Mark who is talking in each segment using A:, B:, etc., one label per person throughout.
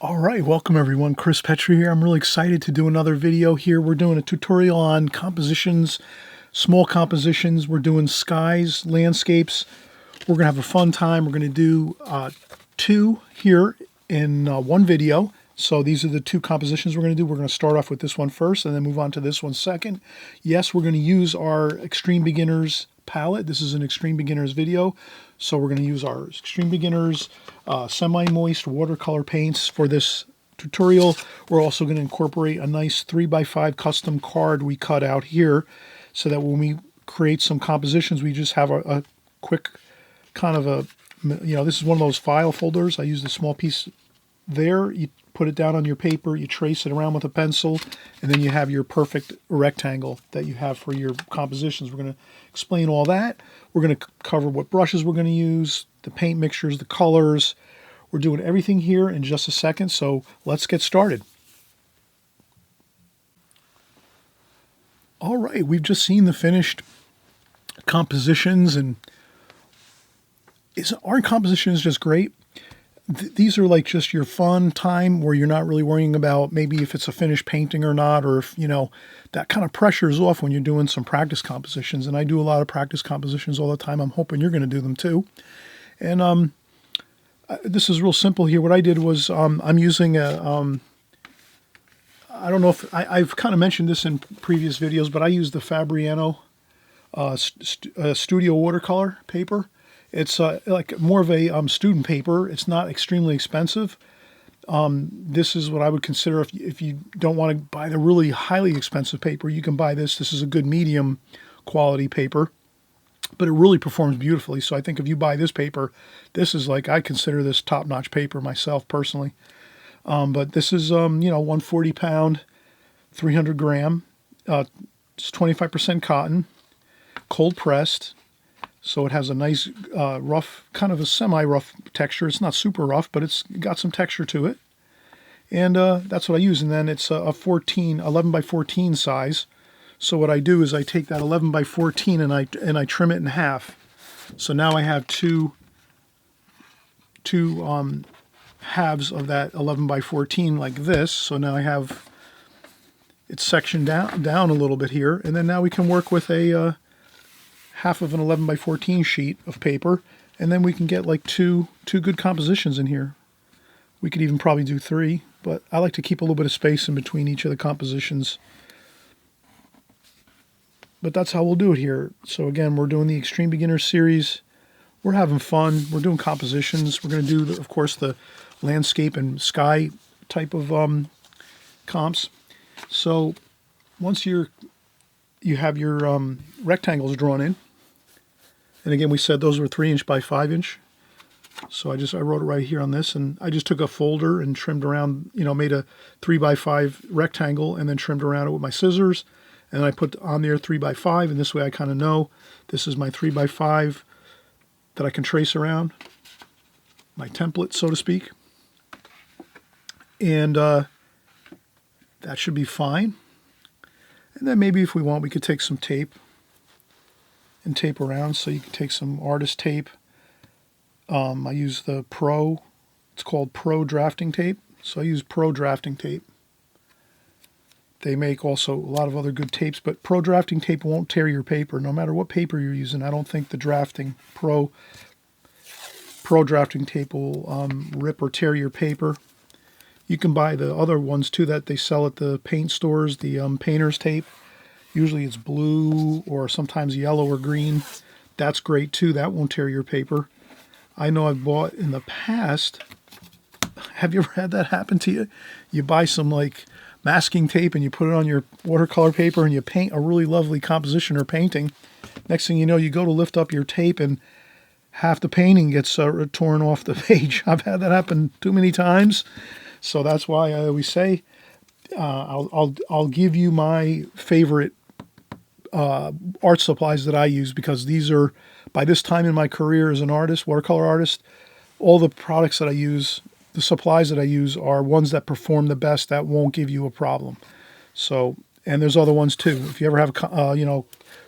A: All right, welcome everyone. Chris Petrie here. I'm really excited to do another video here. We're doing a tutorial on compositions, small compositions. We're doing skies, landscapes. We're gonna have a fun time. We're gonna do two here in one video. So these are the two compositions we're gonna do. We're gonna start off with this one first and then move on to this one second. Yes, we're gonna use our Extreme Beginners palette. This is an Extreme Beginners video. So we're going to use our Extreme Beginners semi-moist watercolor paints for this tutorial. We're also going to incorporate a nice 3x5 custom card we cut out here so that when we create some compositions, we just have a quick kind of a, this is one of those file folders. I use the small piece there. You put it down on your paper, you trace it around with a pencil, and then you have your perfect rectangle that you have for your compositions. We're going to explain all that. We're going to cover what brushes we're going to use, the paint mixtures, the colors. We're doing everything here in just a second, so let's get started. All right, we've just seen the finished compositions, and our composition is just great. These are like just your fun time where you're not really worrying about maybe if it's a finished painting or not, or if, that kind of pressure is off when you're doing some practice compositions. And I do a lot of practice compositions all the time. I'm hoping you're going to do them too. And this is real simple here. What I did was I'm using I don't know if I've kind of mentioned this in previous videos, but I use the Fabriano Studio watercolor paper. It's like more of a student paper. It's not extremely expensive. This is what I would consider if you don't want to buy the really highly expensive paper, you can buy this. This is a good medium quality paper, but it really performs beautifully. So I think if you buy this paper, this is like, I consider this top-notch paper myself personally. But this is, 140 pound, 300 gram. It's 25% cotton, cold pressed. So it has a nice rough, kind of a semi-rough texture. It's not super rough, but it's got some texture to it. And that's what I use. And then it's a 11 by 14 size. So what I do is I take that 11 by 14 and I trim it in half. So now I have two halves of that 11 by 14 like this. So now I have it sectioned down a little bit here. And then now we can work with a half of an 11 by 14 sheet of paper, and then we can get like two good compositions in here. We could even probably do three, but I like to keep a little bit of space in between each of the compositions. But that's how we'll do it here. So again, we're doing the Extreme Beginner series. We're having fun. We're doing compositions. We're going to do, of course, the landscape and sky type of comps. So once you have your rectangles drawn in, and again, we said those were 3" by 5". So I wrote it right here on this, and I just took a folder and trimmed around, made a 3 by 5 rectangle and then trimmed around it with my scissors. And then I put on there 3 by 5, and this way I kind of know this is my 3 by 5 that I can trace around, my template, so to speak. And that should be fine. And then maybe if we want, we could take some tape and tape around. So you can take some artist tape. I use the Pro. It's called Pro drafting tape. So I use Pro drafting tape. They make also a lot of other good tapes, but Pro drafting tape won't tear your paper, no matter what paper you're using. I don't think the Pro drafting tape will rip or tear your paper. You can buy the other ones too that they sell at the paint stores, the painter's tape. Usually it's blue or sometimes yellow or green. That's great too. That won't tear your paper. I know I've bought in the past. Have you ever had that happen to you? You buy some like masking tape and you put it on your watercolor paper and you paint a really lovely composition or painting. Next thing you know, you go to lift up your tape and half the painting gets torn off the page. I've had that happen too many times. So that's why I always say, I'll give you my favorite art supplies that I use, because these are, by this time in my career as an artist, watercolor artist, all the products that I use, the supplies that I use are ones that perform the best, that won't give you a problem. So, and there's other ones too. If you ever have,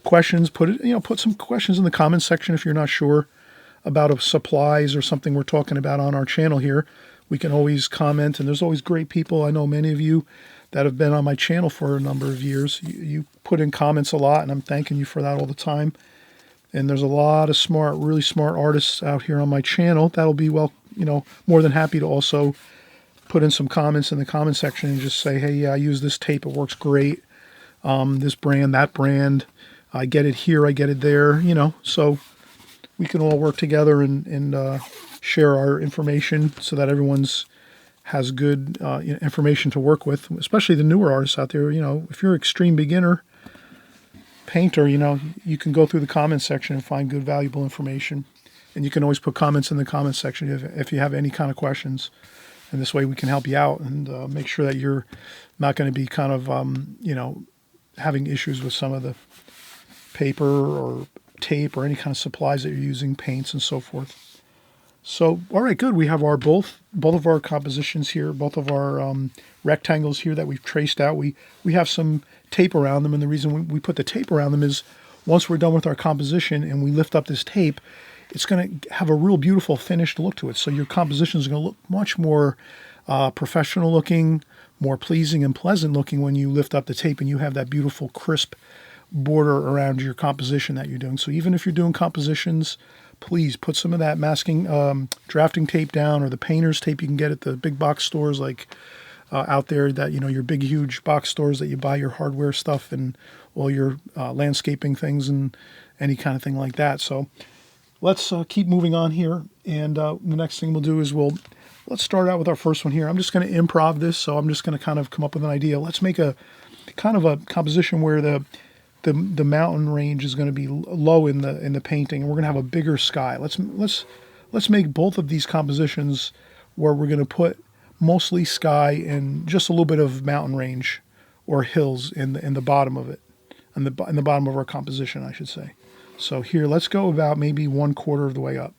A: questions, put some questions in the comments section if you're not sure about supplies or something we're talking about on our channel here. We can always comment, and there's always great people. I know many of you that have been on my channel for a number of years. You put in comments a lot, and I'm thanking you for that all the time. And there's a lot of smart, really smart artists out here on my channel that'll be, well, more than happy to also put in some comments in the comment section and just say, hey, yeah, I use this tape. It works great. This brand, that brand. I get it here. I get it there. So we can all work together and share our information so that everyone's has good information to work with, especially the newer artists out there. If you're an extreme beginner painter, you can go through the comment section and find good, valuable information. And you can always put comments in the comment section if you have any kind of questions. And this way we can help you out and make sure that you're not going to be kind of, having issues with some of the paper or tape or any kind of supplies that you're using, paints and so forth. So, all right, good. We have our both of our compositions here, both of our rectangles here that we've traced out. We have some tape around them, and the reason we put the tape around them is once we're done with our composition and we lift up this tape, it's going to have a real beautiful finished look to it. So your composition is going to look much more professional looking, more pleasing and pleasant looking when you lift up the tape and you have that beautiful crisp border around your composition that you're doing. So even if you're doing compositions, please put some of that masking drafting tape down, or the painter's tape you can get at the big box stores like out there, that your big huge box stores that you buy your hardware stuff and all your landscaping things and any kind of thing like that. So let's keep moving on here, and the next thing we'll do is let's start out with our first one here. I'm just going to improv this, so I'm just going to kind of come up with an idea. Let's make a kind of a composition where the mountain range is going to be low in the painting, and we're going to have a bigger sky. Let's make both of these compositions where we're going to put mostly sky and just a little bit of mountain range or hills in the bottom of it, in the bottom of our composition, I should say. So here, let's go about maybe 1/4 of the way up.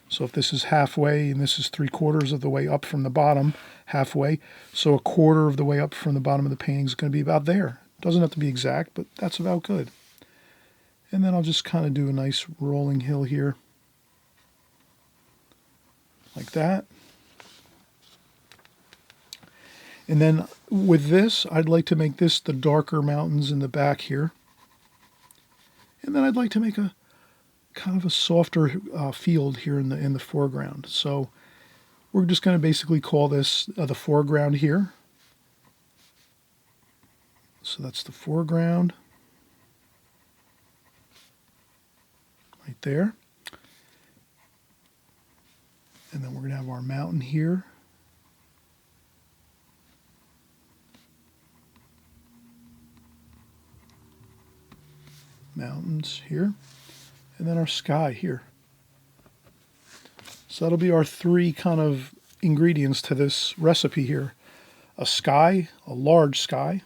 A: So if this is halfway and this is 3/4 of the way up from the bottom, halfway, so 1/4 of the way up from the bottom of the painting is going to be about there. Doesn't have to be exact, but that's about good. And then I'll just kind of do a nice rolling hill here, like that. And then with this, I'd like to make this the darker mountains in the back here. And then I'd like to make a kind of a softer field here in the foreground. So we're just going to basically call this the foreground here. So that's the foreground right there. And then we're going to have our mountain here. Mountains here. And then our sky here. So that'll be our three kind of ingredients to this recipe here. A sky, a large sky,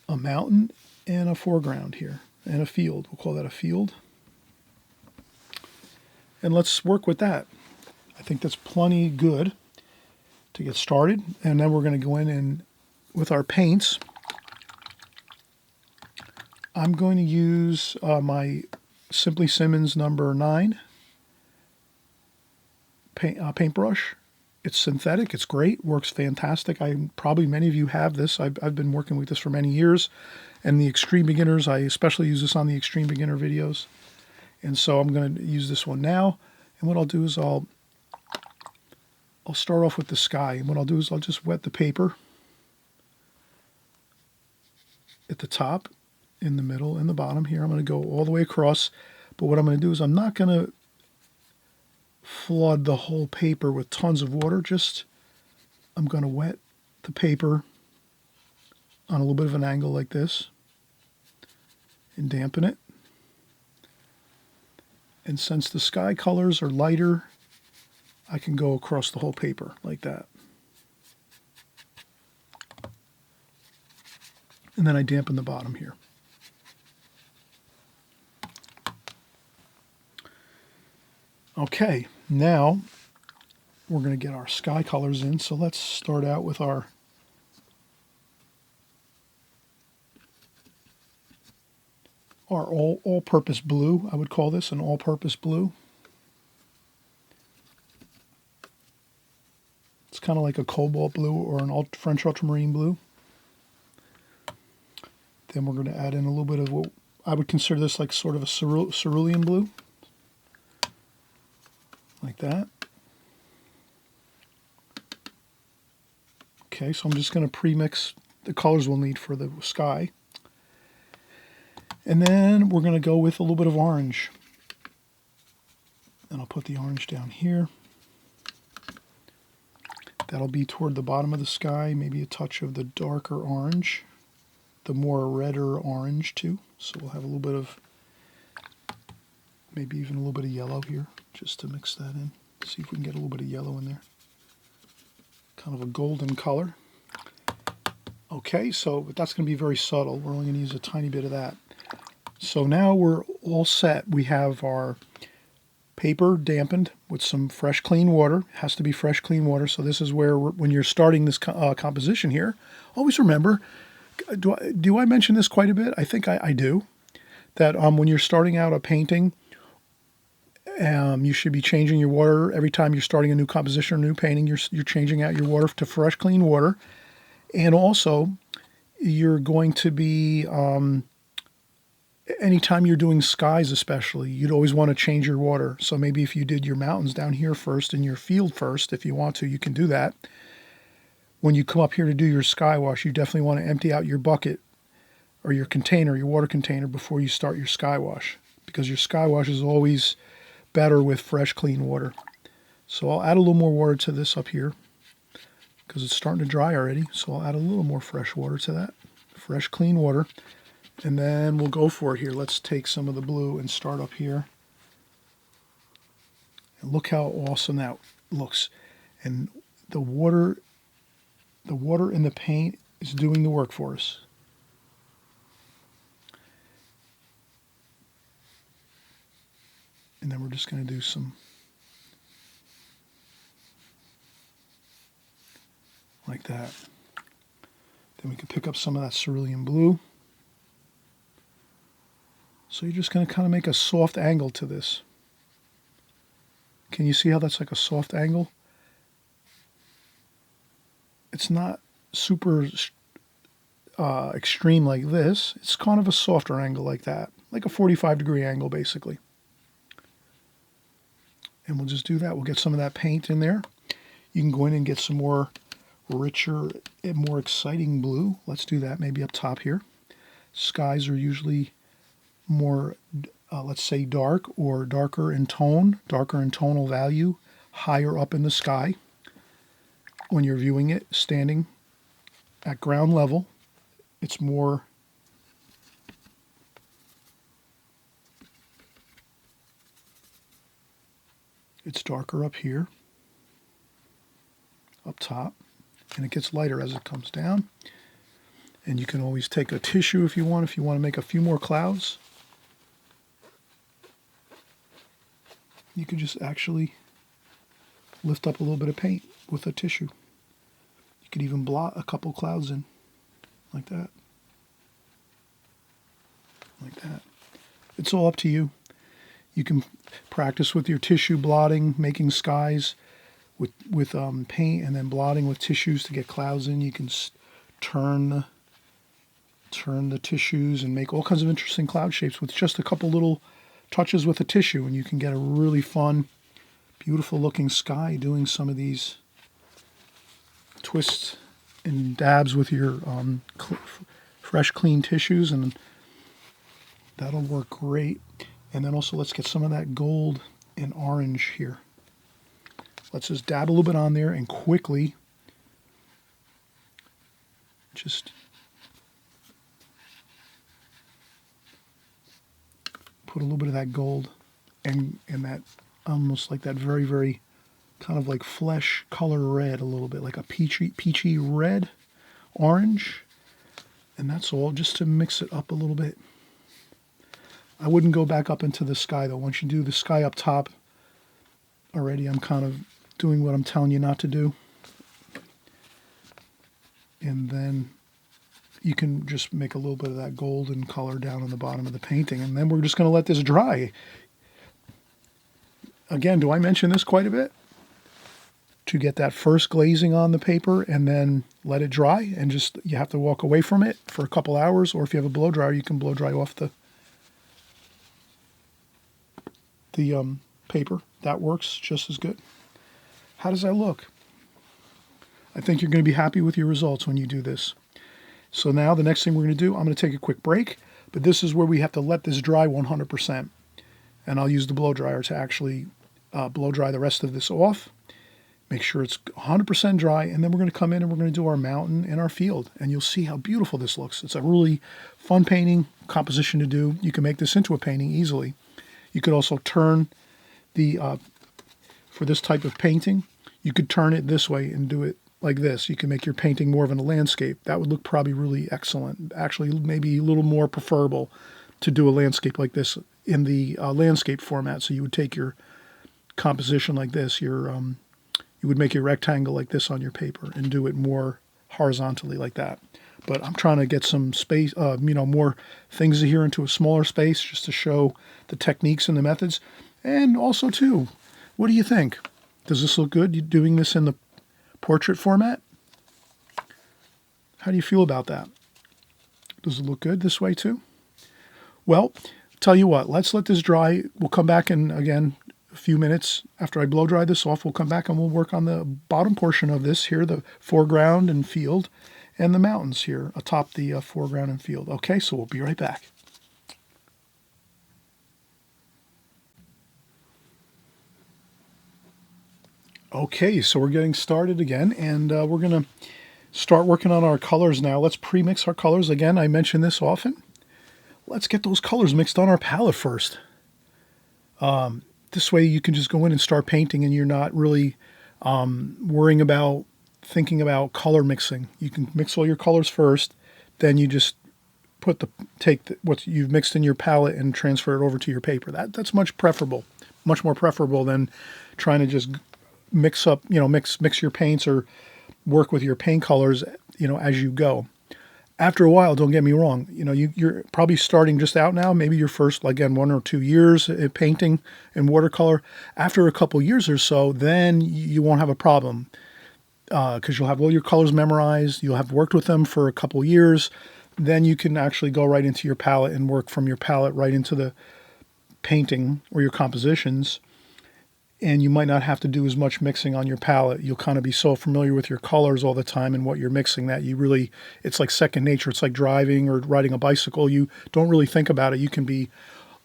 A: a mountain, and a foreground here, and a field. We'll call that a field. And let's work with that. I think that's plenty good to get started. And then we're going to go in and with our paints, I'm going to use my Simply Simmons number 9 paintbrush. It's synthetic. It's great. Works fantastic. Probably many of you have this. I've been working with this for many years. And the extreme beginners, I especially use this on the extreme beginner videos. And so I'm going to use this one now. And what I'll do is I'll start off with the sky. And what I'll do is I'll just wet the paper at the top, in the middle, and the bottom here. I'm going to go all the way across. But what I'm going to do is I'm not going to flood the whole paper with tons of water. Just I'm going to wet the paper on a little bit of an angle like this and dampen it. And since the sky colors are lighter, I can go across the whole paper like that. And then I dampen the bottom here. Okay, now we're going to get our sky colors in. So let's start out with our all-purpose blue. I would call this an all-purpose blue. kind of like a cobalt blue or an French ultramarine blue. Then we're going to add in a little bit of what I would consider this like sort of a cerulean blue. Like that. Okay, so I'm just going to pre-mix the colors we'll need for the sky. And then we're going to go with a little bit of orange. And I'll put the orange down here. That'll be toward the bottom of the sky, maybe a touch of the darker orange, the more redder orange too. So we'll have a little bit of, maybe even a little bit of yellow here, just to mix that in. See if we can get a little bit of yellow in there. Kind of a golden color. Okay, so that's going to be very subtle. We're only going to use a tiny bit of that. So now we're all set. We have our paper dampened with some fresh clean water. It has to be fresh clean water. So this is where when you're starting this composition here, always remember, do I mention this quite a bit? I think I do. That when you're starting out a painting, you should be changing your water every time you're starting a new composition or new painting. You're changing out your water to fresh clean water. And also, you're going to be, anytime you're doing skies especially, you'd always want to change your water. So maybe if you did your mountains down here first and your field first, if you want to, you can do that. When you come up here to do your sky wash, you definitely want to empty out your bucket or your container, your water container, before you start your sky wash. Because your sky wash is always better with fresh, clean water. So I'll add a little more water to this up here, because it's starting to dry already. So I'll add a little more fresh water to that. Fresh, clean water. And then we'll go for it here. Let's take some of the blue and start up here. And look how awesome that looks. And the water in the paint is doing the work for us. And then we're just going to do some like that. Then we can pick up some of that cerulean blue. So you're just going to kind of make a soft angle to this. Can you see how that's like a soft angle? It's not super extreme like this. It's kind of a softer angle like that. Like a 45-degree angle, basically. And we'll just do that. We'll get some of that paint in there. You can go in and get some more richer and more exciting blue. Let's do that maybe up top here. Skies are usually more, let's say dark or darker in tone, darker in tonal value, higher up in the sky. When you're viewing it, standing at ground level, it's more it's darker up here, up top, and it gets lighter as it comes down. And you can always take a tissue if you want to make a few more clouds. You could just actually lift up a little bit of paint with a tissue. You could even blot a couple clouds in, like that. Like that. It's all up to you. You can practice with your tissue blotting, making skies with paint, and then blotting with tissues to get clouds in. You can turn the tissues and make all kinds of interesting cloud shapes with just a couple little touches with a tissue, and you can get a really fun, beautiful looking sky doing some of these twists and dabs with your fresh, clean tissues, and that'll work great. And then also let's get some of that gold and orange here. Let's just dab a little bit on there and quickly just put a little bit of that gold and that almost like that very, very kind of like flesh color red, a little bit like a peachy red, orange. And that's all, just to mix it up a little bit. I wouldn't go back up into the sky though. Once you do the sky up top already, I'm kind of doing what I'm telling you not to do. And then you can just make a little bit of that golden color down on the bottom of the painting. And then we're just going to let this dry. Again, do I mention this quite a bit? to get that first glazing on the paper and then let it dry, and just you have to walk away from it for a couple hours, or if you have a blow dryer, you can blow dry off the paper. That works just as good. How does that look? I think you're going to be happy with your results when you do this. So now the next thing we're going to do, I'm going to take a quick break, but this is where we have to let this dry 100%. And I'll use the blow dryer to actually blow dry the rest of this off. Make sure it's 100% dry, and then we're going to come in and we're going to do our mountain and our field, and you'll see how beautiful this looks. It's a really fun painting composition to do. You can make this into a painting easily. You could also turn the, for this type of painting, you could turn it this way and do it like this. You can make your painting more of a landscape. That would look probably really excellent. Actually, maybe a little more preferable to do a landscape like this in the landscape format. So you would take your composition like this, you would make your rectangle like this on your paper and do it more horizontally like that. But I'm trying to get some space, more things here into a smaller space just to show the techniques and the methods. And also too, what do you think? Does this look good? You doing this in the portrait format? How do you feel about that? Does it look good this way too? Well, tell you what, let's let this dry. We'll come back in again a few minutes after I blow dry this off. We'll come back and we'll work on the bottom portion of this here, the foreground and field, and the mountains here atop the foreground and field. Okay, so we'll be right back. Okay, so we're getting started again, and we're going to start working on our colors now. Let's pre-mix our colors. Again, I mention this often. Let's get those colors mixed on our palette first. This way you can just go in and start painting, and you're not really worrying about thinking about color mixing. You can mix all your colors first, then you just take what you've mixed in your palette and transfer it over to your paper. That's much more preferable than trying to just mix up, mix your paints or work with your paint colors, as you go. After a while, don't get me wrong, you're probably starting just out now, maybe your first, again, 1 or 2 years at painting in watercolor. After a couple years or so, then you won't have a problem because you'll have all your colors memorized. You'll have worked with them for a couple years. Then you can actually go right into your palette and work from your palette right into the painting or your compositions. And you might not have to do as much mixing on your palette. You'll kind of be so familiar with your colors all the time and what you're mixing that it's like second nature. It's like driving or riding a bicycle. You don't really think about it. You can be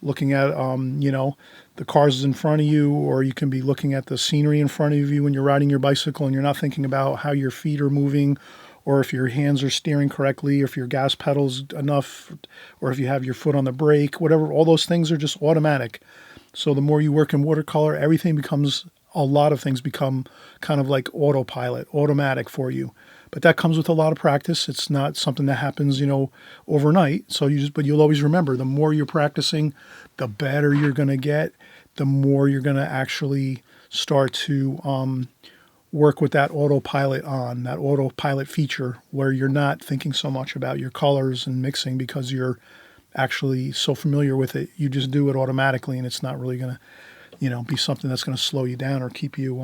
A: looking at, the cars in front of you, or you can be looking at the scenery in front of you when you're riding your bicycle and you're not thinking about how your feet are moving, or if your hands are steering correctly, or if your gas pedal's enough, or if you have your foot on the brake, whatever. All those things are just automatic. So the more you work in watercolor, a lot of things become kind of like autopilot, automatic for you. But that comes with a lot of practice. It's not something that happens, overnight. But you'll always remember, the more you're practicing, the better you're going to get, the more you're going to actually start to work with that autopilot feature where you're not thinking so much about your colors and mixing because you're actually so familiar with it. You just do it automatically, and it's not really going to, be something that's going to slow you down or keep you,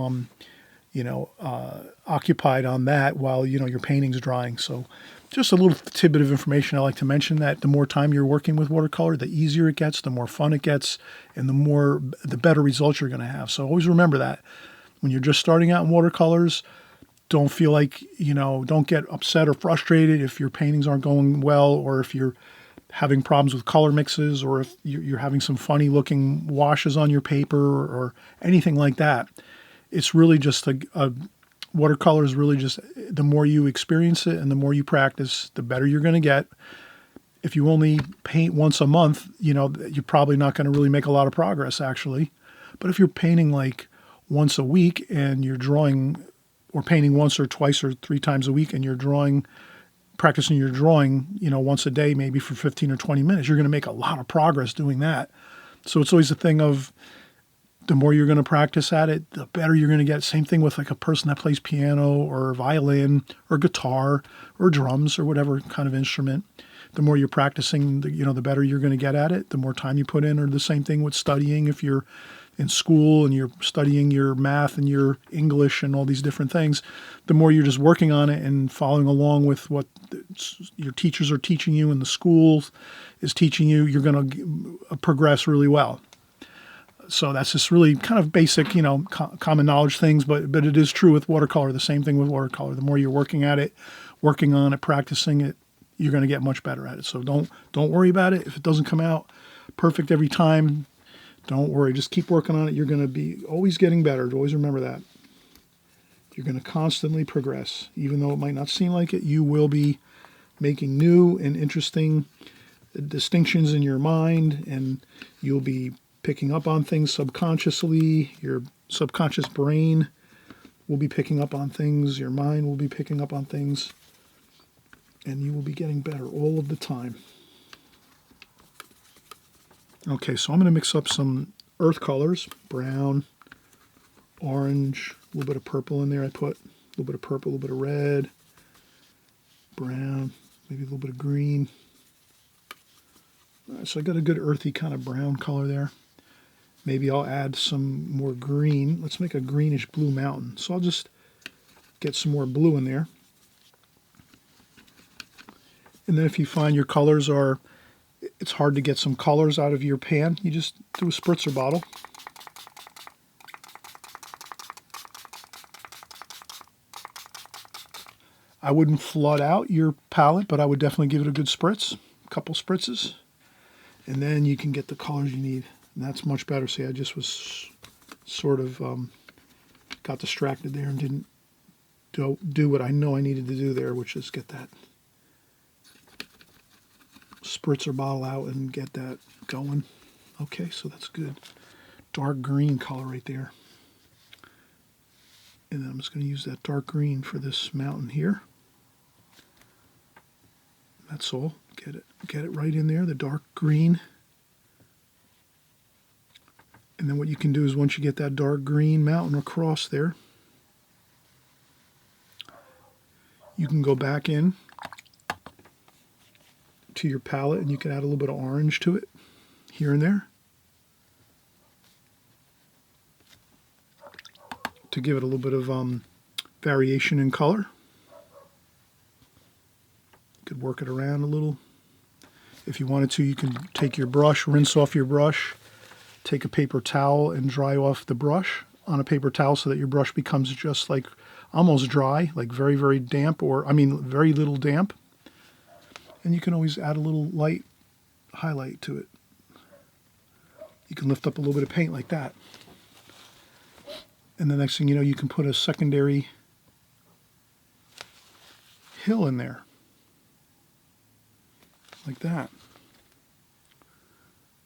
A: occupied on that while, your painting's drying. So just a little tidbit of information I like to mention, that the more time you're working with watercolor, the easier it gets, the more fun it gets, and the better results you're going to have. So always remember that when you're just starting out in watercolors, don't feel like, don't get upset or frustrated if your paintings aren't going well, or if you're having problems with color mixes, or if you're having some funny looking washes on your paper or anything like that. It's really just watercolor is really just, the more you experience it and the more you practice, the better you're going to get. If you only paint once a month, you're probably not going to really make a lot of progress actually. But if you're painting like once a week and you're drawing, or painting once or twice or 3 times a week, and you're practicing your drawing, once a day, maybe for 15 or 20 minutes, you're going to make a lot of progress doing that. So it's always a thing of, the more you're going to practice at it, the better you're going to get. Same thing with like a person that plays piano or violin or guitar or drums or whatever kind of instrument. The more you're practicing, the better you're going to get at it, the more time you put in. Or the same thing with studying. If you're in school and you're studying your math and your English and all these different things, the more you're just working on it and following along with what your teachers are teaching you and the school is teaching you, you're going to progress really well. So that's just really kind of basic, common knowledge things, but it is true with watercolor. The same thing with watercolor. The more you're working at it, working on it, practicing it, you're going to get much better at it. So don't worry about it. If it doesn't come out perfect every time, don't worry. Just keep working on it. You're going to be always getting better. Always remember that. You're going to constantly progress. Even though it might not seem like it, you will be making new and interesting distinctions in your mind, and you'll be picking up on things subconsciously. Your subconscious brain will be picking up on things. Your mind will be picking up on things. And you will be getting better all of the time. Okay, so I'm going to mix up some earth colors. Brown, orange, a little bit of purple in there. I put a little bit of purple, a little bit of red, brown, maybe a little bit of green. All right, so I got a good earthy kind of brown color there. Maybe I'll add some more green. Let's make a greenish blue mountain. So I'll just get some more blue in there. And then if you find your colors it's hard to get some colors out of your pan, you just do a spritzer bottle. I wouldn't flood out your palette, but I would definitely give it a good spritz, a couple spritzes. And then you can get the colors you need. And that's much better. See, I just was sort of got distracted there and didn't do what I know I needed to do there, which is get that spritzer bottle out and get that going. Okay, so that's good. Dark green color right there. And then I'm just going to use that dark green for this mountain here. That's all. Get it right in there, the dark green. And then what you can do is once you get that dark green mountain across there, you can go back in to your palette and you can add a little bit of orange to it here and there to give it a little bit of variation in color. You could work it around a little. If you wanted to, you can take your brush, rinse off your brush, take a paper towel and dry off the brush on a paper towel so that your brush becomes just like almost dry, like very, very damp, very little damp. And you can always add a little light highlight to it. You can lift up a little bit of paint like that. And the next thing you know, you can put a secondary hill in there. Like that.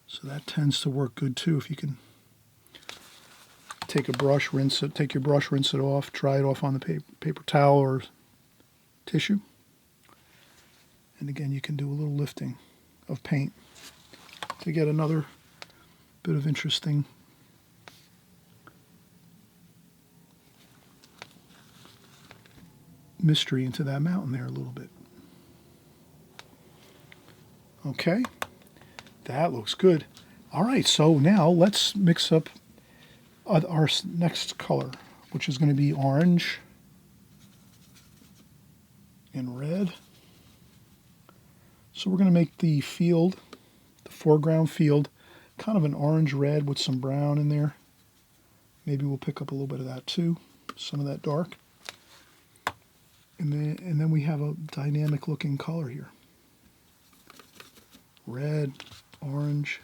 A: So that tends to work good too. If you can take a brush, rinse it off, dry it off on the paper towel or tissue. And again, you can do a little lifting of paint to get another bit of interesting mystery into that mountain there a little bit. Okay, that looks good. All right, so now let's mix up our next color, which is going to be orange and red. So we're going to make the field, the foreground field, kind of an orange-red with some brown in there. Maybe we'll pick up a little bit of that too, some of that dark. And then we have a dynamic-looking color here. Red, orange,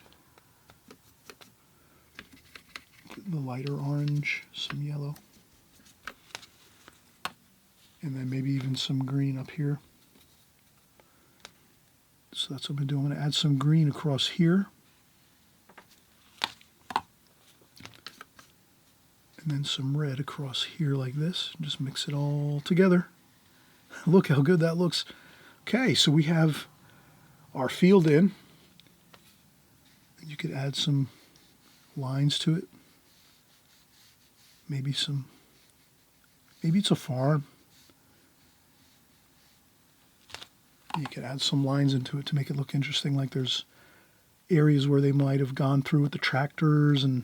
A: the lighter orange, some yellow, and then maybe even some green up here. So that's what I'm going to do. I'm going to add some green across here. And then some red across here like this. Just mix it all together. Look how good that looks. Okay, so we have our field in. You could add some lines to it. Maybe it's a farm. You could add some lines into it to make it look interesting, like there's areas where they might have gone through with the tractors and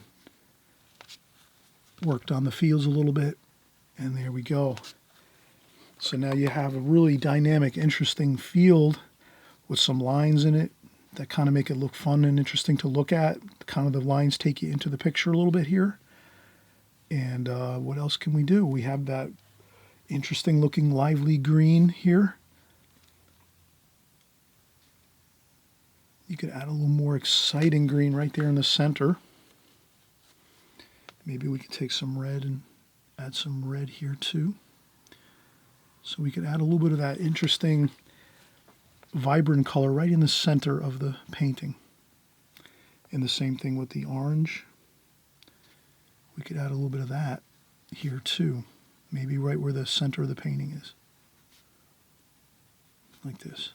A: worked on the fields a little bit, and there we go. So now you have a really dynamic, interesting field with some lines in it that kind of make it look fun and interesting to look at. Kind of the lines take you into the picture a little bit here. And what else can we do? We have that interesting looking lively green here. You could add a little more exciting green right there in the center. Maybe we could take some red and add some red here too. So we could add a little bit of that interesting, vibrant color right in the center of the painting. And the same thing with the orange. We could add a little bit of that here too. Maybe right where the center of the painting is. Like this.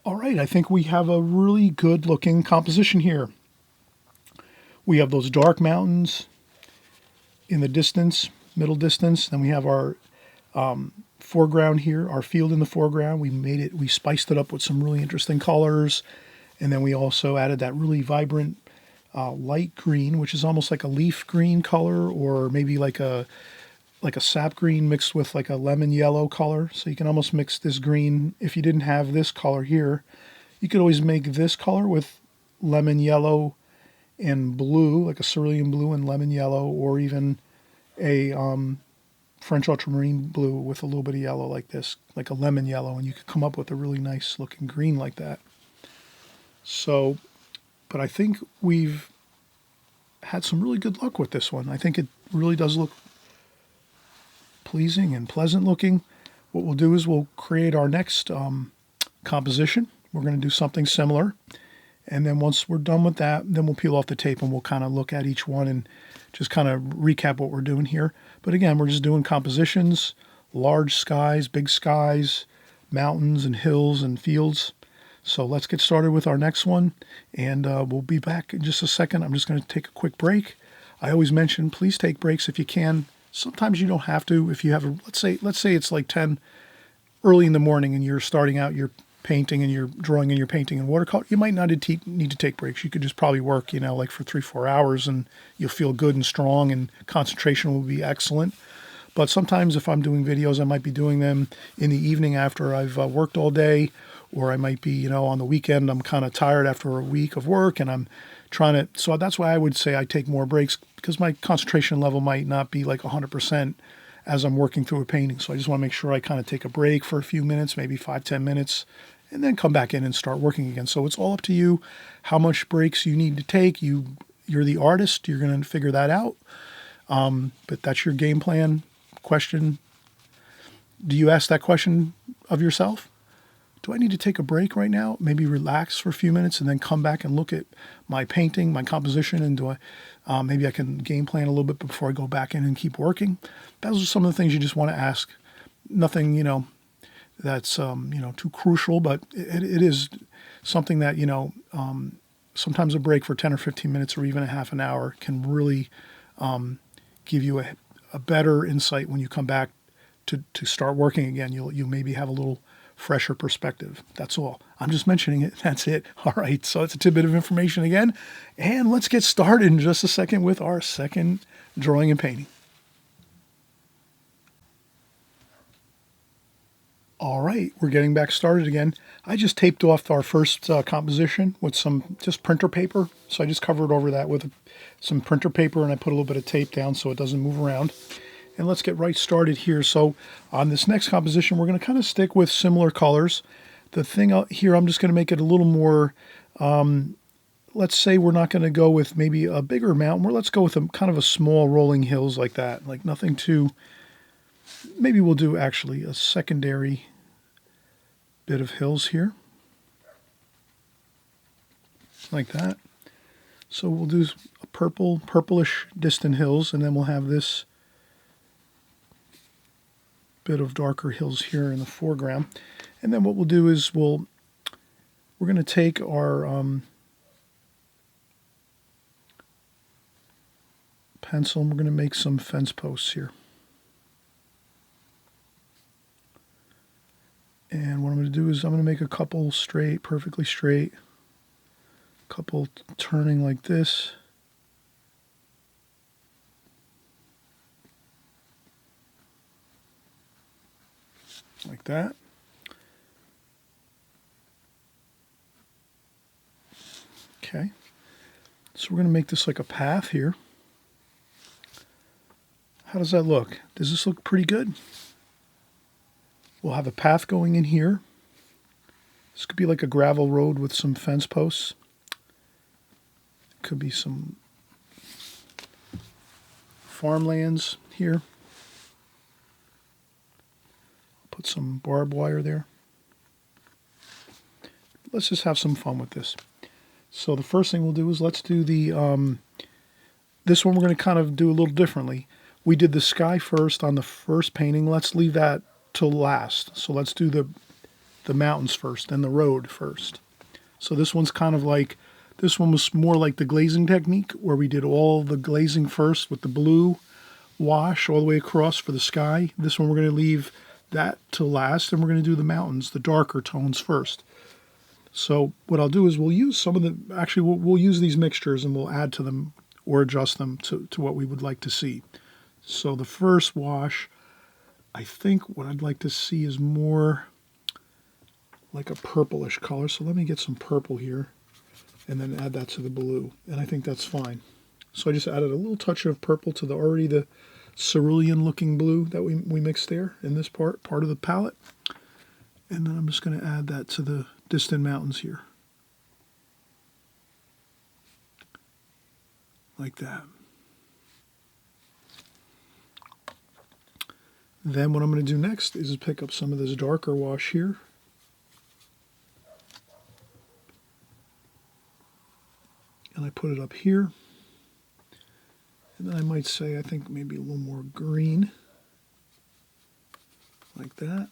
A: All right, I think we have a really good looking composition here. We have those dark mountains in the distance, middle distance. Then we have our foreground here, our field in the foreground. We spiced it up with some really interesting colors. And then we also added that really vibrant light green, which is almost like a leaf green color, or maybe like a sap green mixed with like a lemon yellow color. So you can almost mix this green. If you didn't have this color here, you could always make this color with lemon yellow and blue, like a cerulean blue and lemon yellow, or even a French ultramarine blue with a little bit of yellow like this, like a lemon yellow, and you could come up with a really nice looking green like that. So, but I think we've had some really good luck with this one. I think it really does look pleasing and pleasant looking. What we'll do is we'll create our next composition. We're going to do something similar. And then once we're done with that, then we'll peel off the tape and we'll kind of look at each one and just kind of recap what we're doing here. But again, we're just doing compositions, large skies, big skies, mountains and hills and fields. So let's get started with our next one. And we'll be back in just a second. I'm just going to take a quick break. I always mention, please take breaks if you can. Sometimes you don't have to. If you have a, let's say it's like 10 early in the morning and you're starting out your painting and you're drawing and you're painting in watercolor, you might not need to take breaks. You could just probably work, like for 3-4 hours and you'll feel good and strong and concentration will be excellent. But sometimes if I'm doing videos, I might be doing them in the evening after I've worked all day, or I might be, on the weekend, I'm kind of tired after a week of work and I'm trying to, so that's why I would say I take more breaks, because my concentration level might not be like 100% as I'm working through a painting. So I just want to make sure I kind of take a break for a few minutes, maybe 5-10 minutes, and then come back in and start working again. So it's all up to you how much breaks you need to take. You're the artist. You're going to figure that out. But that's your game plan question. Do you ask that question of yourself? Do I need to take a break right now? Maybe relax for a few minutes and then come back and look at my painting, my composition, and maybe I can game plan a little bit before I go back in and keep working. Those are some of the things you just want to ask. Nothing, that's too crucial, but it is something that sometimes a break for 10 or 15 minutes or even a half an hour can really give you a better insight when you come back to start working again. You'll maybe have a little fresher perspective. That's all. I'm just mentioning it. That's it. All right. So it's a tidbit of information again, and let's get started in just a second with our second drawing and painting. All right, we're getting back started again. I just taped off our first composition with some just printer paper. So I just covered over that with some printer paper, and I put a little bit of tape down so it doesn't move around. And let's get right started here. So on this next composition, we're going to kind of stick with similar colors. The thing out here, I'm just going to make it a little more, let's say we're not going to go with maybe a bigger mountain. Let's go with a kind of a small rolling hills like that, like nothing too. Maybe we'll do actually a secondary bit of hills here, like that. So we'll do a purplish distant hills, and then we'll have this bit of darker hills here in the foreground. And then what we'll do is we're going to take our pencil and we're going to make some fence posts here. And what I'm going to do is I'm going to make a couple straight, perfectly straight, a couple turning like this. Like that. Okay. So we're going to make this like a path here. How does that look? Does this look pretty good? We'll have a path going in here. This could be like a gravel road with some fence posts. Could be some farmlands here. Put some barbed wire there. Let's just have some fun with this. So the first thing we'll do is let's do the, this one we're going to kind of do a little differently. We did the sky first on the first painting. Let's leave that till last. So let's do the mountains first and the road first. So this one's kind of like, this one was more like the glazing technique where we did all the glazing first with the blue wash all the way across for the sky. This one we're going to leave that till last, and we're going to do the mountains, the darker tones first. So what I'll do is we'll use some of the, actually we'll use these mixtures and we'll add to them or adjust them to what we would like to see. So the first wash, I think what I'd like to see is more like a purplish color. So let me get some purple here and then add that to the blue. And I think that's fine. So I just added a little touch of purple to the cerulean looking blue that we mixed there in this part of the palette. And then I'm just going to add that to the distant mountains here. Like that. Then what I'm going to do next is pick up some of this darker wash here. And I put it up here. And then I might say, I think maybe a little more green. Like that.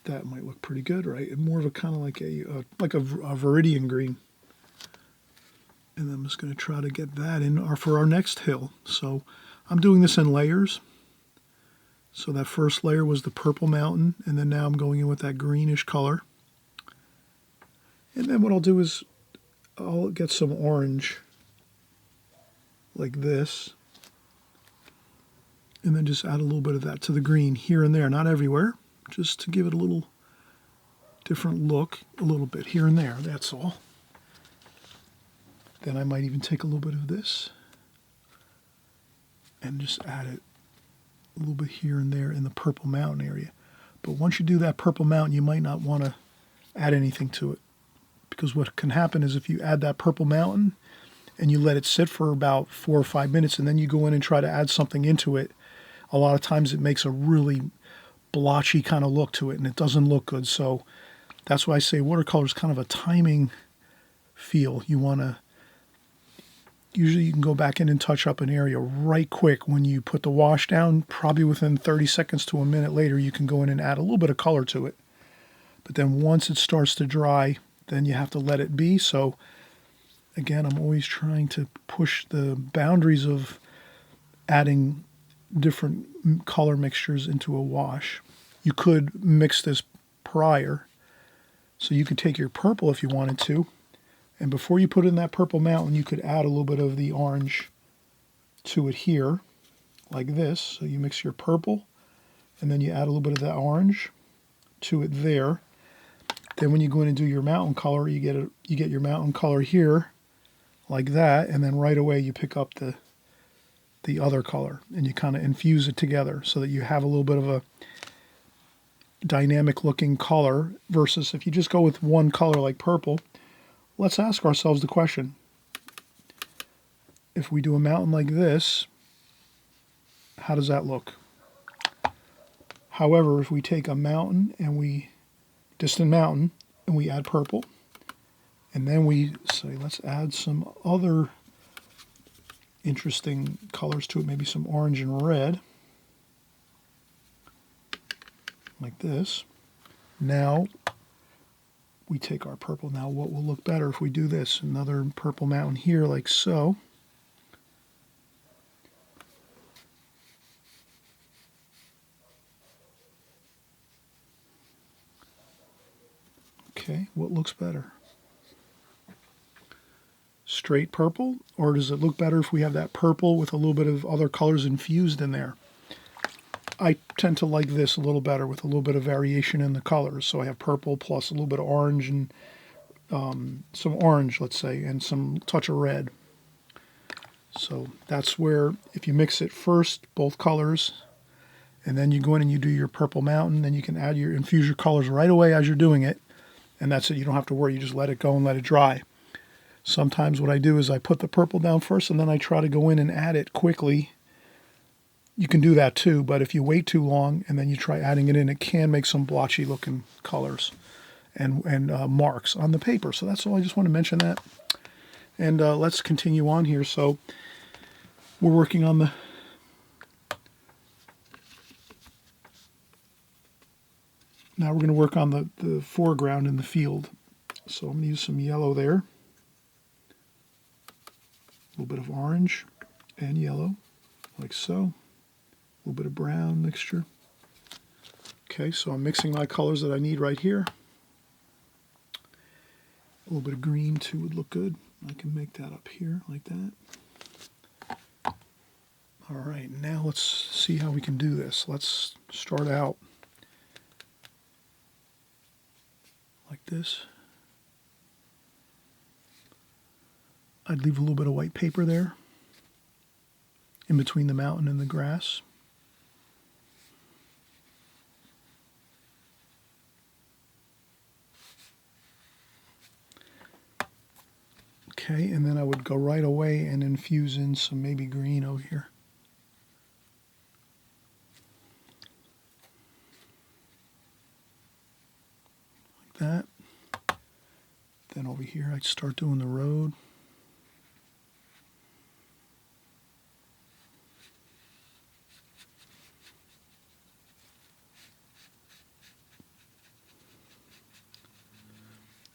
A: That might look pretty good, right? And more of a kind of like a viridian green. And then I'm just going to try to get that in for our next hill. So I'm doing this in layers. So that first layer was the purple mountain, and then now I'm going in with that greenish color. And then what I'll do is I'll get some orange like this, and then just add a little bit of that to the green here and there, not everywhere, just to give it a little different look, a little bit here and there, that's all. Then I might even take a little bit of this and just add it a little bit here and there in the purple mountain area. But once you do that purple mountain, you might not want to add anything to it, because what can happen is if you add that purple mountain and you let it sit for about 4 or 5 minutes and then you go in and try to add something into it, a lot of times it makes a really blotchy kind of look to it and it doesn't look good. So that's why I say watercolor is kind of a timing feel. You want to, usually you can go back in and touch up an area right quick when you put the wash down. Probably within 30 seconds to a minute later, you can go in and add a little bit of color to it. But then once it starts to dry, then you have to let it be. So again, I'm always trying to push the boundaries of adding different color mixtures into a wash. You could mix this prior. So you could take your purple if you wanted to, and before you put in that purple mountain, you could add a little bit of the orange to it here, like this. So you mix your purple, and then you add a little bit of that orange to it there. Then when you go in and do your mountain color, you get your mountain color here, like that, and then right away you pick up the other color, and you kind of infuse it together so that you have a little bit of a dynamic looking color, versus if you just go with one color like purple. Let's ask ourselves the question, if we do a mountain like this, how does that look? However, if we take a mountain and distant mountain, and we add purple, and then we say, let's add some other interesting colors to it, maybe some orange and red. like this. Now we take our purple. Now what will look better if we do this? Another purple mountain here like so. Okay, what looks better? Straight purple, or does it look better if we have that purple with a little bit of other colors infused in there? I tend to like this a little better with a little bit of variation in the colors. So I have purple plus a little bit of orange and some orange, let's say, and some touch of red. So that's where, if you mix it first, both colors, and then you go in and you do your purple mountain, then you can infuse your colors right away as you're doing it, and that's it. You don't have to worry. You just let it go and let it dry. Sometimes what I do is I put the purple down first, and then I try to go in and add it quickly. You can do that too, but if you wait too long and then you try adding it in, it can make some blotchy looking colors and marks on the paper. So that's all. I just want to mention that. And let's continue on here. So we're working on the now we're going to work on the foreground in the field. So I'm going to use some yellow there. A little bit of orange and yellow, like so. A little bit of brown mixture. Okay, so I'm mixing my colors that I need right here. A little bit of green too would look good. I can make that up here like that. All right, now let's see how we can do this. Let's start out like this. I'd leave a little bit of white paper there in between the mountain and the grass. Okay, and then I would go right away and infuse in some maybe green over here. Like that. Then over here I'd start doing the road.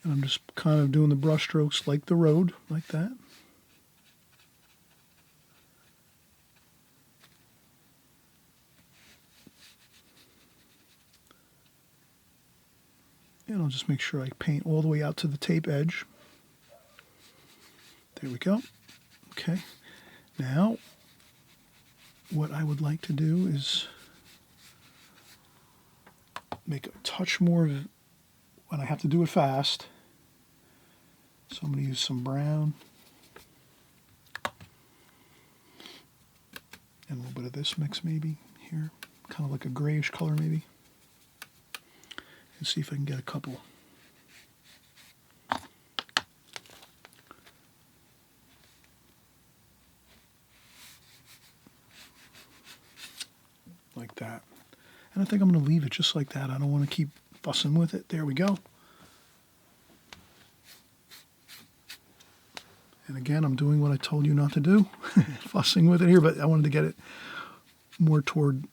A: And I'm just kind of doing the brush strokes like the road, like that. And I'll just make sure I paint all the way out to the tape edge. There we go. Okay. Now, what I would like to do is make a touch more of it when I have to do it fast. So I'm going to use some brown and a little bit of this mix maybe here, kind of like a grayish color maybe, and see if I can get a couple. Like that. And I think I'm going to leave it just like that. I don't want to keep fussing with it. There we go. And again, I'm doing what I told you not to do, fussing with it here, but I wanted to get it more toward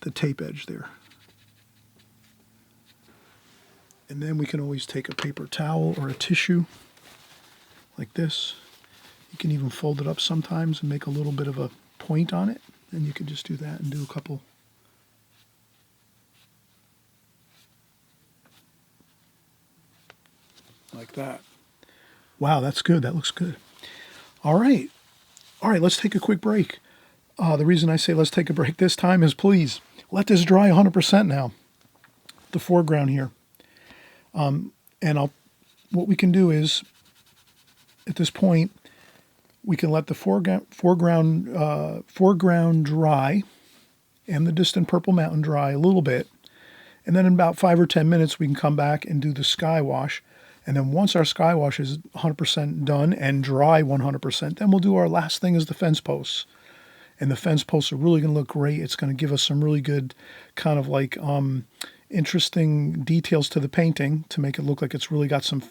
A: the tape edge there. And then we can always take a paper towel or a tissue like this. You can even fold it up sometimes and make a little bit of a point on it. And you can just do that and do a couple. Like that. Wow, that's good. That looks good. All right. All right, let's take a quick break. The reason I say let's take a break this time is please let this dry 100% now, the foreground here. And what we can do is, at this point, we can let the foreground dry and the distant purple mountain dry a little bit. And then in about 5 or 10 minutes, we can come back and do the sky wash. And then once our sky wash is 100% done and dry 100%, then we'll do our last thing is the fence posts. And the fence posts are really going to look great. It's going to give us some really good kind of like interesting details to the painting to make it look like it's really got some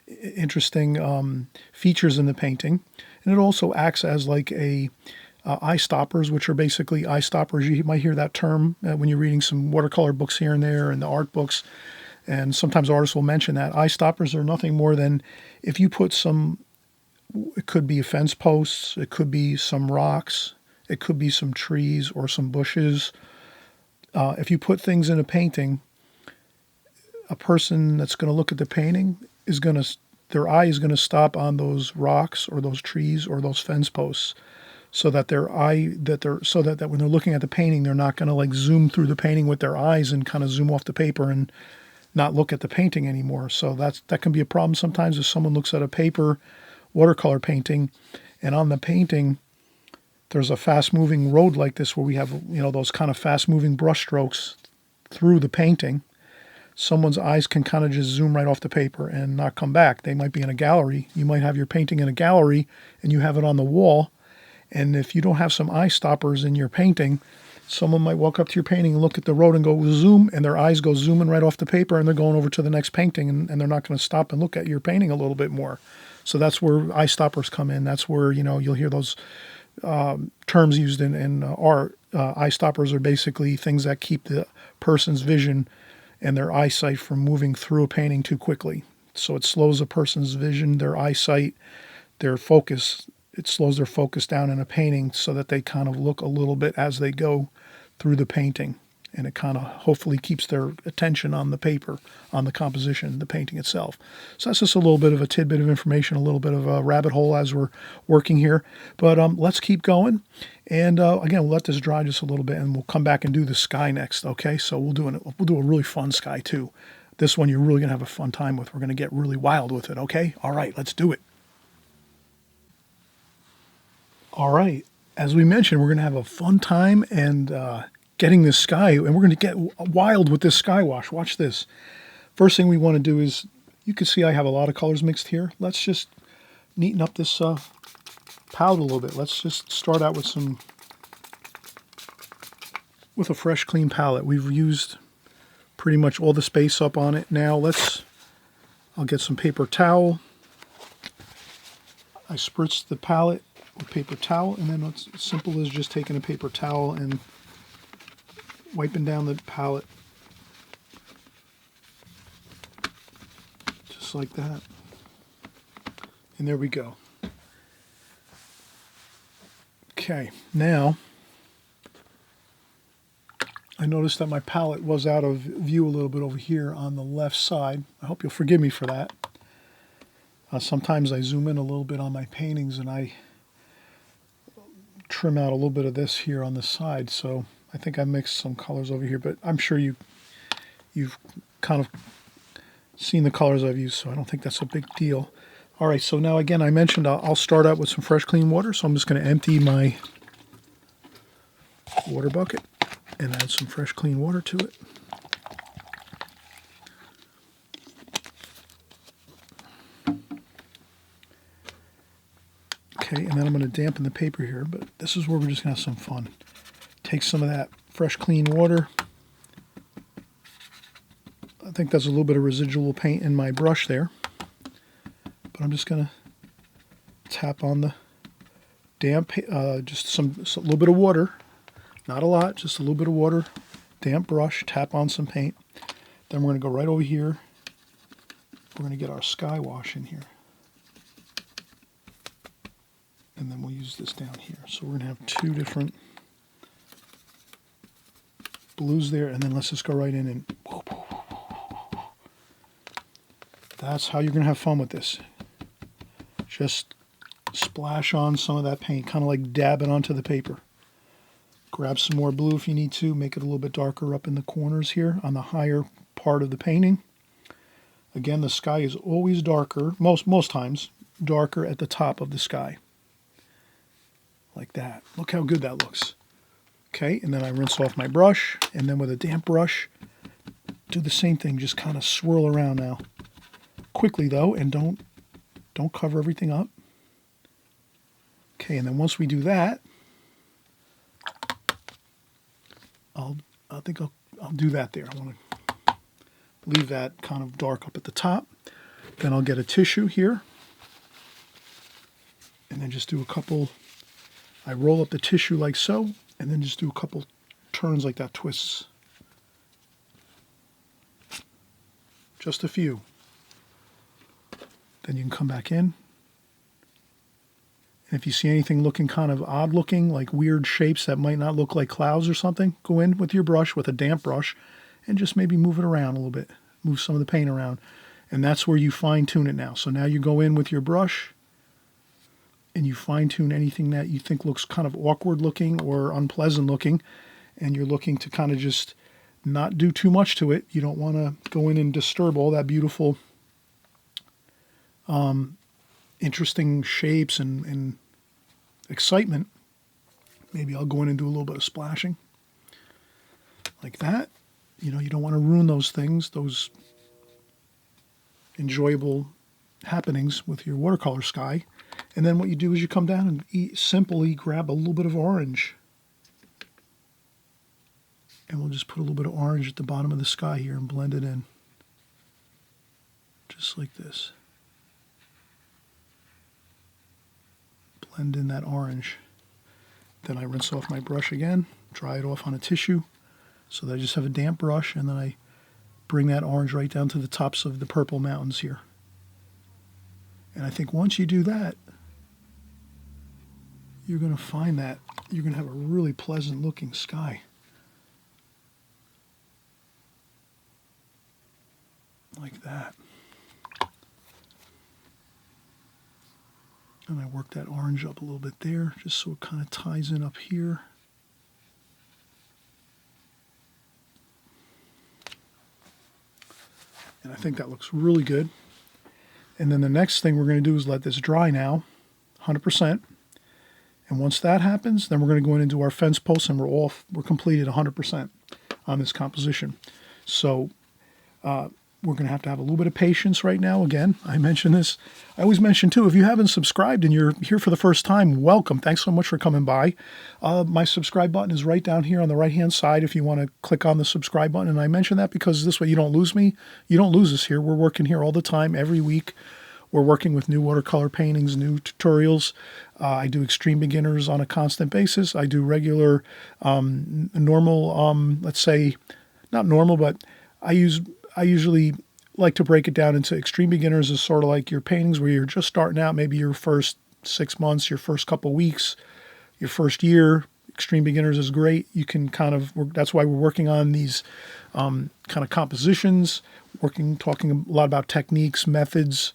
A: interesting features in the painting. And it also acts as like a eye stoppers, which are basically eye stoppers. You might hear that term when you're reading some watercolor books here and there and the art books. And sometimes artists will mention that. Eye stoppers are nothing more than if you put some, it could be fence posts, it could be some rocks, it could be some trees or some bushes. If you put things in a painting, a person that's going to look at the painting is going to, their eye is going to stop on those rocks or those trees or those fence posts, so that so that when they're looking at the painting, they're not going to like zoom through the painting with their eyes and kind of zoom off the paper and not look at the painting anymore. So that can be a problem sometimes if someone looks at a paper watercolor painting, and on the painting there's a fast-moving road like this where we have, you know, those kind of fast-moving brush strokes through the painting. Someone's eyes can kind of just zoom right off the paper and not come back. They might be in a gallery. You might have your painting in a gallery and you have it on the wall. And if you don't have some eye stoppers in your painting, someone might walk up to your painting and look at the road and go zoom, and their eyes go zooming right off the paper, and they're going over to the next painting, and they're not going to stop and look at your painting a little bit more. So that's where eye stoppers come in. That's where, you know, you'll hear those terms used in art. Eye stoppers are basically things that keep the person's vision and their eyesight from moving through a painting too quickly. So it slows a person's vision, their eyesight, their focus. It slows their focus down in a painting so that they kind of look a little bit as they go through the painting. And it kind of hopefully keeps their attention on the paper, on the composition, the painting itself. So that's just a little bit of a tidbit of information, a little bit of a rabbit hole as we're working here. But let's keep going. And again, we'll let this dry just a little bit, and we'll come back and do the sky next. Okay, so we'll do a really fun sky too. This one you're really going to have a fun time with. We're going to get really wild with it. Okay, all right, let's do it. All right, as we mentioned, we're going to have a fun time and getting this sky, and we're going to get wild with this sky wash. Watch this. First thing we want to do is, you can see I have a lot of colors mixed here. Let's just neaten up this palette a little bit. Let's just start out with a fresh, clean palette. We've used pretty much all the space up on it. Now I'll get some paper towel. I spritzed the palette with paper towel, and then it's as simple as just taking a paper towel and wiping down the palette just like that, and there we go. Okay, now I noticed that my palette was out of view a little bit over here on the left side. I hope you'll forgive me for that. Sometimes I zoom in a little bit on my paintings and I trim out a little bit of this here on the side, so I think I mixed some colors over here, but I'm sure you've kind of seen the colors I've used, so I don't think that's a big deal. All right, so now again, I mentioned I'll start out with some fresh, clean water, so I'm just going to empty my water bucket and add some fresh, clean water to it. Okay, and then I'm going to dampen the paper here, but this is where we're just going to have some fun. Take some of that fresh, clean water. I think there's a little bit of residual paint in my brush there, but I'm just going to tap on the damp, just a little bit of water, not a lot, just a little bit of water, damp brush, tap on some paint. Then we're going to go right over here. We're going to get our sky wash in here. And then we'll use this down here. So we're going to have two different blues there, and then let's just go right in and that's how you're going to have fun with this. Just splash on some of that paint, kind of like dab it onto the paper. Grab some more blue if you need to, make it a little bit darker up in the corners here on the higher part of the painting. Again, the sky is always darker, most times, darker at the top of the sky. Like that. Look how good that looks. Okay, and then I rinse off my brush, and then with a damp brush, do the same thing, just kind of swirl around now. Quickly though, and don't cover everything up. Okay, and then once we do that, I think I'll do that there. I want to leave that kind of dark up at the top. Then I'll get a tissue here, and then just do a couple. I roll up the tissue like so, and then just do a couple turns like that, twists. Just a few. Then you can come back in. And if you see anything looking kind of odd looking, like weird shapes that might not look like clouds or something, go in with your brush, with a damp brush, and just maybe move it around a little bit. Move some of the paint around. And that's where you fine tune it now. So now you go in with your brush and you fine tune anything that you think looks kind of awkward looking or unpleasant looking. And you're looking to kind of just not do too much to it. You don't want to go in and disturb all that beautiful, interesting shapes and excitement. Maybe I'll go in and do a little bit of splashing like that. You know, you don't want to ruin those things, those enjoyable happenings with your watercolor sky. And then what you do is you come down and simply grab a little bit of orange. And we'll just put a little bit of orange at the bottom of the sky here and blend it in. Just like this. Blend in that orange. Then I rinse off my brush again, dry it off on a tissue so that I just have a damp brush, and then I bring that orange right down to the tops of the purple mountains here. And I think once you do that, you're going to find that you're going to have a really pleasant looking sky. Like that. And I work that orange up a little bit there, just so it kind of ties in up here. And I think that looks really good. And then the next thing we're going to do is let this dry now, 100%. And once that happens, then we're going to go in and do our fence posts, and we're completed 100% on this composition. So we're going to have a little bit of patience right now. Again, I mentioned this. I always mention, too, if you haven't subscribed and you're here for the first time, welcome. Thanks so much for coming by. My subscribe button is right down here on the right-hand side if you want to click on the subscribe button. And I mention that because this way you don't lose me. You don't lose us here. We're working here all the time, every week. We're working with new watercolor paintings, new tutorials. I do extreme beginners on a constant basis. I do regular, normal, let's say, not normal, but I usually like to break it down into extreme beginners as sort of like your paintings where you're just starting out, maybe your first 6 months, your first couple weeks, your first year. Extreme beginners is great. You can that's why we're working on these kind of compositions, talking a lot about techniques, methods,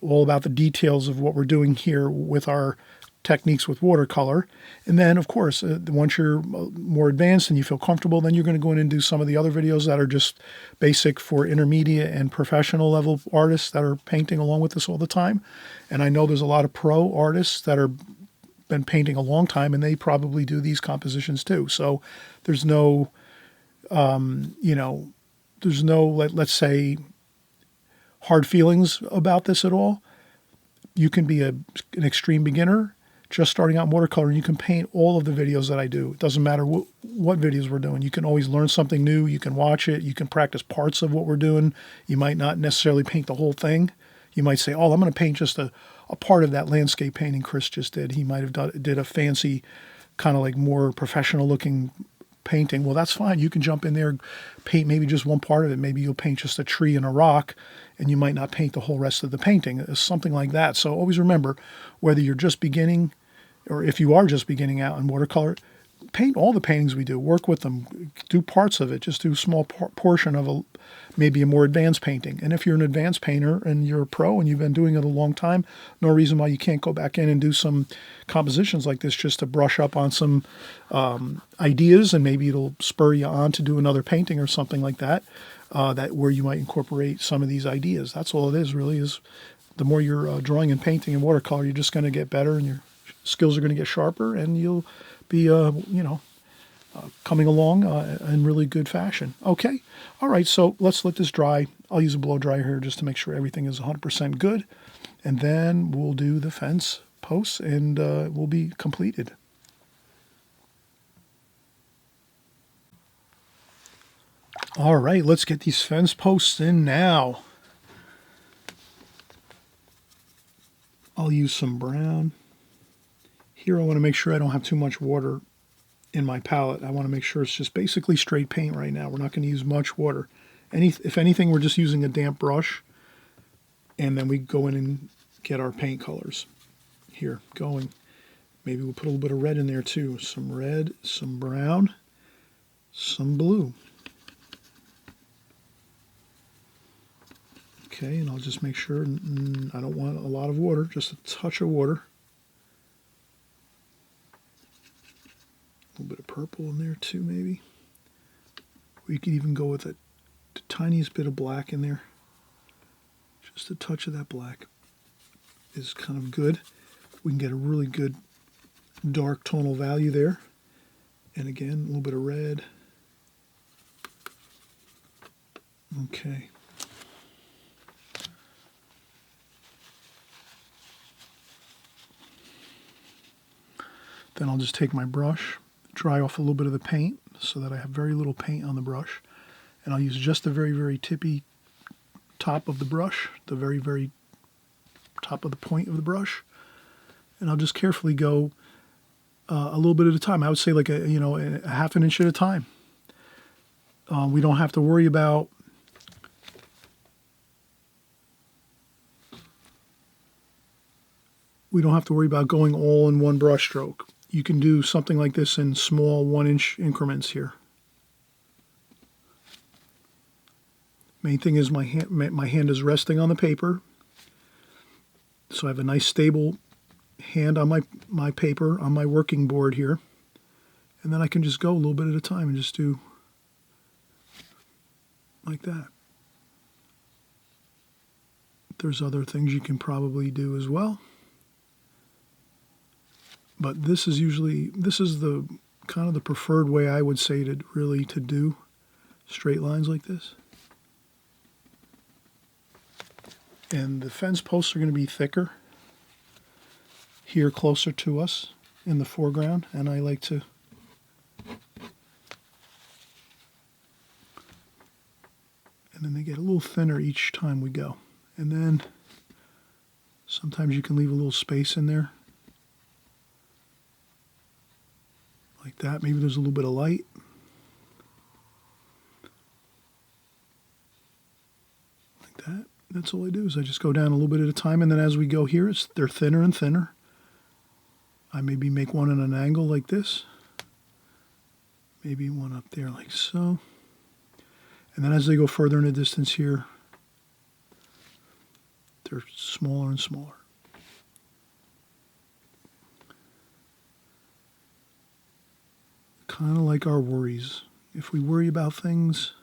A: all about the details of what we're doing here with our techniques with watercolor. And then, of course, once you're more advanced and you feel comfortable, then you're going to go in and do some of the other videos that are just basic for intermediate and professional level artists that are painting along with us all the time. And I know there's a lot of pro artists that are been painting a long time, and they probably do these compositions too. So there's no, let's say, hard feelings about this at all. You can be an extreme beginner just starting out in watercolor, and you can paint all of the videos that I do. It doesn't matter what videos we're doing. You can always learn something new. You can watch it. You can practice parts of what we're doing. You might not necessarily paint the whole thing. You might say, oh, I'm going to paint just a part of that landscape painting Chris just did. He might have did a fancy, kind of like more professional looking painting. Well, that's fine. You can jump in there, paint maybe just one part of it. Maybe you'll paint just a tree and a rock, and you might not paint the whole rest of the painting. Something like that. So always remember, whether you're just beginning or if you are just beginning out in watercolor, paint all the paintings we do. Work with them. Do parts of it. Just do a small portion of maybe a more advanced painting. And if you're an advanced painter and you're a pro and you've been doing it a long time, no reason why you can't go back in and do some compositions like this just to brush up on some ideas, and maybe it'll spur you on to do another painting or something like that, where you might incorporate some of these ideas. That's all it is, really, is the more you're drawing and painting in watercolor, you're just going to get better and your skills are going to get sharper, and you'll be, coming along in really good fashion. Okay. All right. So let's let this dry. I'll use a blow dryer here just to make sure everything is 100% good. And then we'll do the fence posts, and we'll be completed. All right. Let's get these fence posts in now. I'll use some brown Here I want to make sure I don't have too much water in my palette. I want to make sure it's just basically straight paint right now. We're not going to use much water. If anything, we're just using a damp brush, and then we go in and get our paint colors here going. Maybe we'll put a little bit of red in there too. Some red, some brown, some blue. Okay, and I'll just make sure I don't want a lot of water, just a touch of water. A little bit of purple in there too, maybe. We could even go with the tiniest bit of black in there. Just a touch of that black is kind of good. We can get a really good dark tonal value there. And again, a little bit of red. Okay. Then I'll just take my brush, dry off a little bit of the paint so that I have very little paint on the brush. And I'll use just the very, very tippy top of the brush, the very, very top of the point of the brush. And I'll just carefully go a little bit at a time. I would say like a half an inch at a time. We don't have to worry about going all in one brush stroke. You can do something like this in small 1-inch increments here. Main thing is my hand is resting on the paper, so I have a nice stable hand on my paper, on my working board here, and then I can just go a little bit at a time and just do like that. There's other things you can probably do as well, but this is the kind of the preferred way I would say to do straight lines like this. And the fence posts are going to be thicker here, closer to us in the foreground, and I like to and then they get a little thinner each time we go. And then sometimes you can leave a little space in there like that. Maybe there's a little bit of light. Like that. That's all I do is I just go down a little bit at a time, and then as we go here, they're thinner and thinner. I maybe make one at an angle like this. Maybe one up there like so. And then as they go further in the distance here, they're smaller and smaller. Kind of like our worries. If we worry about things,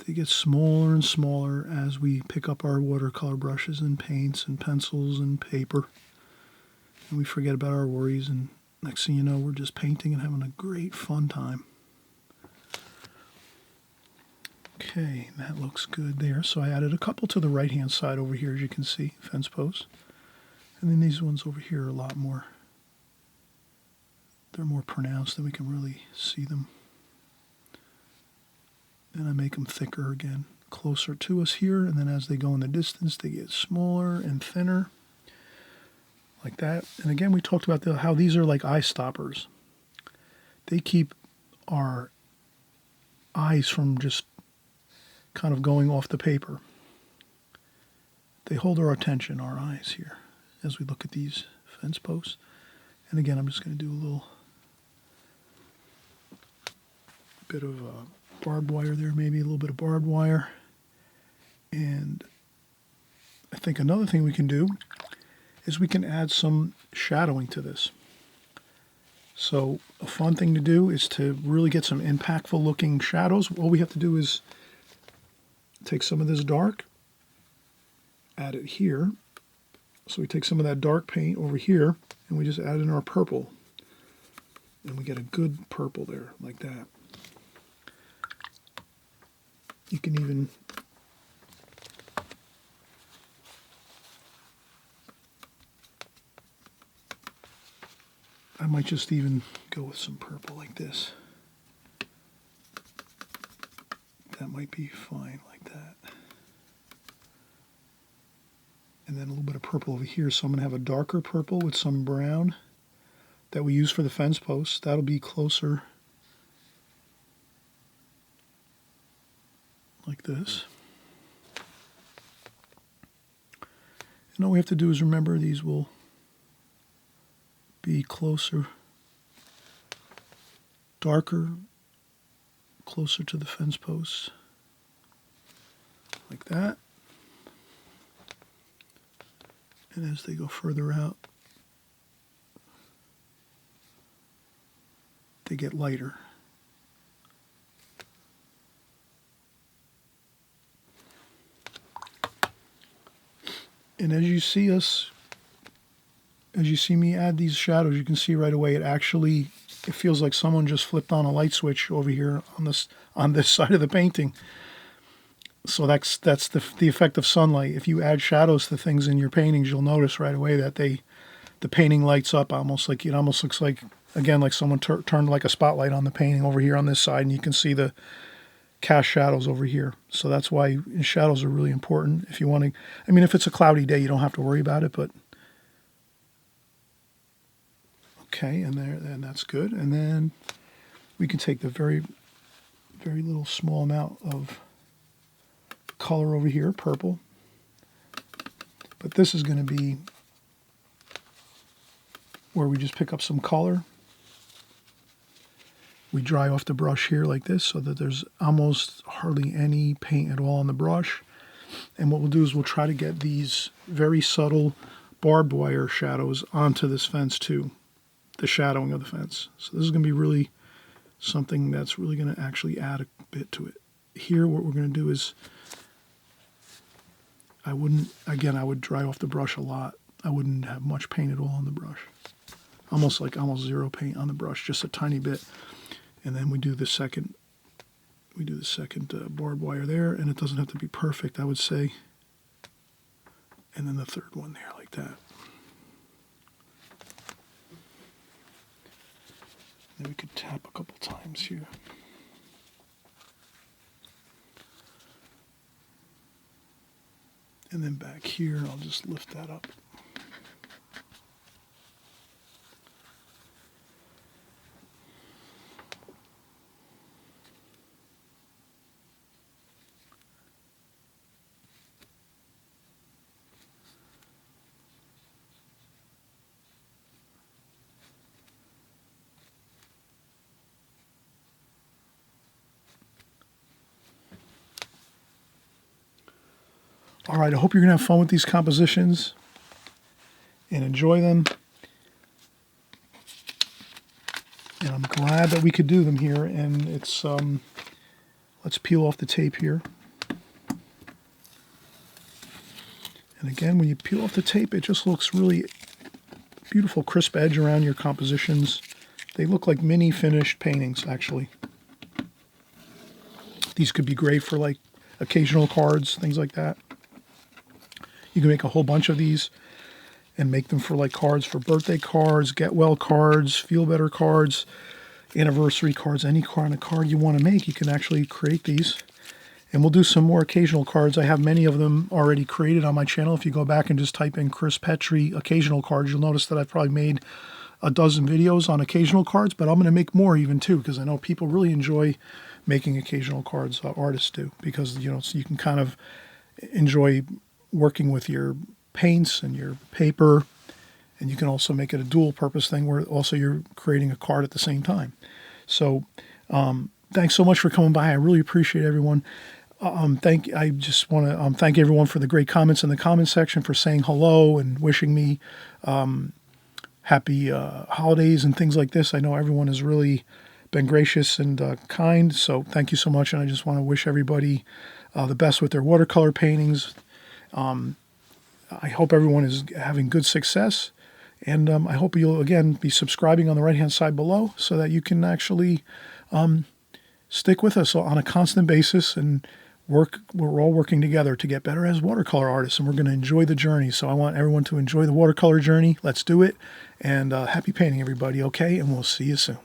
A: they get smaller and smaller as we pick up our watercolor brushes and paints and pencils and paper. And we forget about our worries, and next thing you know, we're just painting and having a great fun time. Okay, that looks good there. So I added a couple to the right-hand side over here, as you can see, fence posts. And then these ones over here are a lot more, they're more pronounced, and we can really see them. And I make them thicker again, closer to us here, and then as they go in the distance, they get smaller and thinner, like that. And again, we talked about how these are like eye stoppers. They keep our eyes from just kind of going off the paper. They hold our attention, our eyes here, as we look at these fence posts. And again, I'm just going to do a little bit of barbed wire there, maybe a little bit of barbed wire. And I think another thing we can do is we can add some shadowing to this. So a fun thing to do is to really get some impactful looking shadows. All we have to do is take some of this dark, add it here. So we take some of that dark paint over here, and we just add in our purple. And we get a good purple there, like that. You can even I might just even go with some purple like this. That might be fine like that. And then a little bit of purple over here. So I'm going to have a darker purple with some brown. that we use for the fence posts. That'll be closer like this. And all we have to do is remember these will be closer, darker, closer to the fence posts, like that. And as they go further out, they get lighter. And as you see me add these shadows, you can see right away it feels like someone just flipped on a light switch over here on this side of the painting. So that's the effect of sunlight. If you add shadows to things in your paintings, you'll notice right away that the painting lights up almost like, it almost looks like, again, like someone turned like a spotlight on the painting over here on this side, and you can see the cast shadows over here. So that's why shadows are really important. If you want to, I mean, if it's a cloudy day, you don't have to worry about it, but okay, and that's good. And then we can take the very, very little small amount of color over here, purple, but this is going to be where we just pick up some color. We dry off the brush here like this so that there's almost hardly any paint at all on the brush. And what we'll do is we'll try to get these very subtle barbed wire shadows onto this fence too, the shadowing of the fence. So this is going to be really something that's really going to actually add a bit to it. Here what we're going to do is, I would dry off the brush a lot. I wouldn't have much paint at all on the brush. Almost zero paint on the brush, just a tiny bit. And then we do the second barbed wire there, and it doesn't have to be perfect, I would say. And then the third one there, like that. Then we could tap a couple times here. And then back here, I'll just lift that up. All right, I hope you're going to have fun with these compositions and enjoy them. And I'm glad that we could do them here. And it's, let's peel off the tape here. And again, when you peel off the tape, it just looks really beautiful, crisp edge around your compositions. They look like mini finished paintings, actually. These could be great for like occasional cards, things like that. You can make a whole bunch of these and make them for like cards, for birthday cards, get well cards, feel better cards, anniversary cards, any kind of card you want to make. You can actually create these. And we'll do some more occasional cards. I have many of them already created on my channel. If you go back and just type in Chris Petrie occasional cards, you'll notice that I've probably made a dozen videos on occasional cards, but I'm going to make more even too, because I know people really enjoy making occasional cards, artists do, because, you know, so you can kind of enjoy working with your paints and your paper, and you can also make it a dual purpose thing where also you're creating a card at the same time. So thanks so much for coming by. I really appreciate everyone. I just want to thank everyone for the great comments in the comment section, for saying hello and wishing me happy holidays and things like this. I know everyone has really been gracious and kind, so thank you so much. And I just want to wish everybody the best with their watercolor paintings. I hope everyone is having good success, and I hope you'll again be subscribing on the right hand side below so that you can actually stick with us on a constant basis and work. We're all working together to get better as watercolor artists, and we're going to enjoy the journey. So I want everyone to enjoy the watercolor journey. Let's do it, and happy painting, everybody. Okay, and we'll see you soon.